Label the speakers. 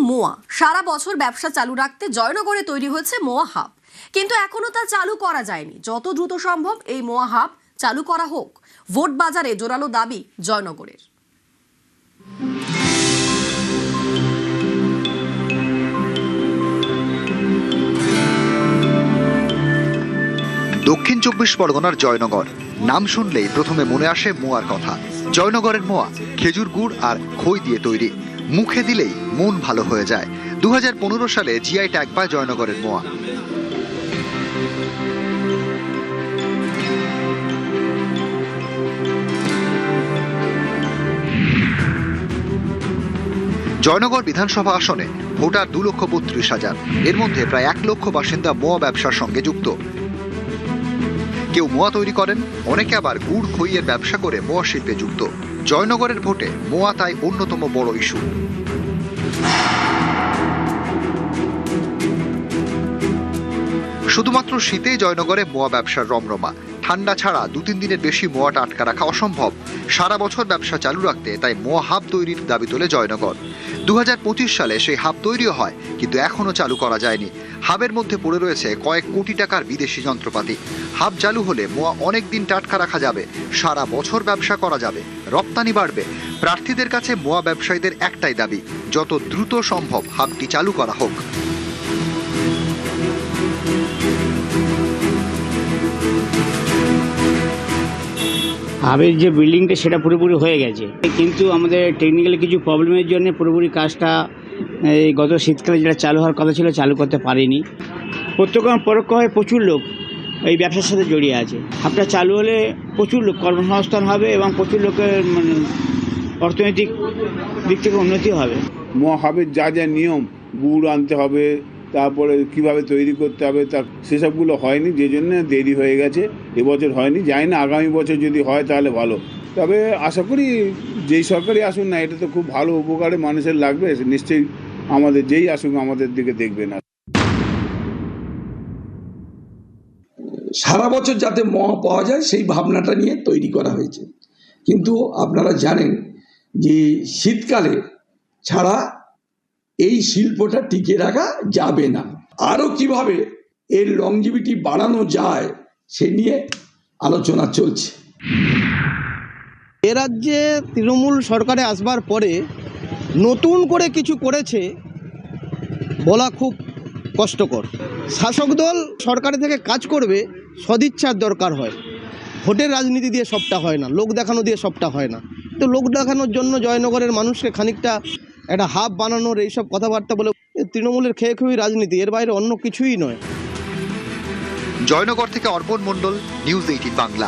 Speaker 1: মোয়া। সারা বছর ব্যবসা চালু রাখতে জয়নগরে তৈরি হয়েছে মোয়া হাব, কিন্তু এখনো তা চালু করা যায়নি। যত দ্রুত সম্ভব এই মোয়া হাব চালু করা হোক, ভোট বাজারে জোরালো দাবি জয়নগরের।
Speaker 2: দক্ষিণ ২৪ পরগনার জয়নগর নাম শুনলেই প্রথমে মনে আসে মোয়ার কথা। জয়নগরের মোয়া খেজুর গুড় আর খই দিয়ে তৈরি, মুখে দিলেই মন ভালো হয়ে যায়। ২০১৫ সালে জিআই ট্যাগ পায় জয়নগরের মোয়া। জয়নগর বিধানসভা আসনে ভোটার ২,৩২,০০০। এর মধ্যে প্রায় ১ লক্ষ বাসিন্দা মোয়া ব্যবসার সঙ্গে যুক্ত। কেউ মোয়া তৈরি করেন, অনেকে আবার গুড় খইয়ের ব্যবসা করে মোয়া শিল্পে যুক্ত। জয়নগরের ভোটে মোয়া তাই অন্যতম বড় ইস্যু। শুধুমাত্র শীতেই জয়নগরে মোয়া ব্যবসার রমরমা। ঠান্ডা ছাড়া ২-৩ দিনের বেশি মোয়াটা আটকা রাখা অসম্ভব। সারা বছর ব্যবসা চালু রাখতে তাই মোয়া হাব তৈরির দাবি তোলে জয়নগর। ২০২৫ সালে সেই হাব তৈরিও হয়, কিন্তু এখনো চালু করা যায়নি। হাবের মধ্যে পড়ে রয়েছে কয়েক কোটি টাকার বিদেশি যন্ত্রপাতি। হাব চালু হলে মোয়া অনেক দিন টাটকা রাখা যাবে, সারা বছর ব্যবসা করা যাবে, রপ্তানি বাড়বে। প্রার্থীদের কাছে মোয়া ব্যবসায়ীদের একটাই দাবি, যত দ্রুত সম্ভব হাবটি চালু করা হোক।
Speaker 3: হাবের যে বিল্ডিংটা সেটা পুরোপুরি হয়ে গেছে, কিন্তু আমাদের টেকনিক্যালি কিছু প্রবলেমের জন্য পুরোপুরি কাজটা এই গত শীতকালে যেটা চালু হওয়ার কথা ছিল চালু করতে পারিনি। প্রত্যক্ষ পরোক্ষভাবে প্রচুর লোক এই ব্যবসার সাথে জড়িয়ে আছে। হাবটা চালু হলে প্রচুর লোক কর্মসংস্থান হবে এবং প্রচুর লোকের অর্থনৈতিক দিক থেকে উন্নতি হবে।
Speaker 4: মোয়া হাবের যা যা নিয়ম, গুড় আনতে হবে, তারপরে কিভাবে তৈরি করতে হবে, তা সেসবগুলো হয়নি, যে জন্য দেরি হয়ে গেছে। এবছর হয়নি, জানি না আগামী বছর যদি হয় তাহলে ভালো। তবে আশা করি যেই সরকারই আসুন না, এটা তো খুব ভালো উপকারে মানুষের লাগবে। নিশ্চয়ই আমাদের যেই আসুক আমাদের দিকে দেখবে না।
Speaker 5: সারা বছর যাতে মোয়া পাওয়া যায় সেই ভাবনাটা নিয়ে তৈরি করা হয়েছে। কিন্তু আপনারা জানেন যে শীতকালে ছাড়া এই শিল্পটা টিকে রাখা যাবে না। আরও কিভাবে এর লংজিভিটি বাড়ানো যায় সে নিয়ে আলোচনা চলছে।
Speaker 6: এ রাজ্যে তৃণমূল সরকারে আসবার পরে নতুন করে কিছু করেছে বলা খুব কষ্টকর। শাসক দল সরকারি থেকে কাজ করবে, সদিচ্ছার দরকার হয়। ভোটের রাজনীতি দিয়ে সবটা হয় না, লোক দেখানো দিয়ে সবটা হয় না। তো লোক দেখানোর জন্য জয়নগরের মানুষকে খানিকটা একটা হাব বানানোর এইসব কথাবার্তা বলে তৃণমূলের খেয়ে খুবই রাজনীতি, এর বাইরে অন্য কিছুই নয়।
Speaker 2: জয়নগর থেকে অর্পণ মণ্ডল, নিউজ 18 বাংলা।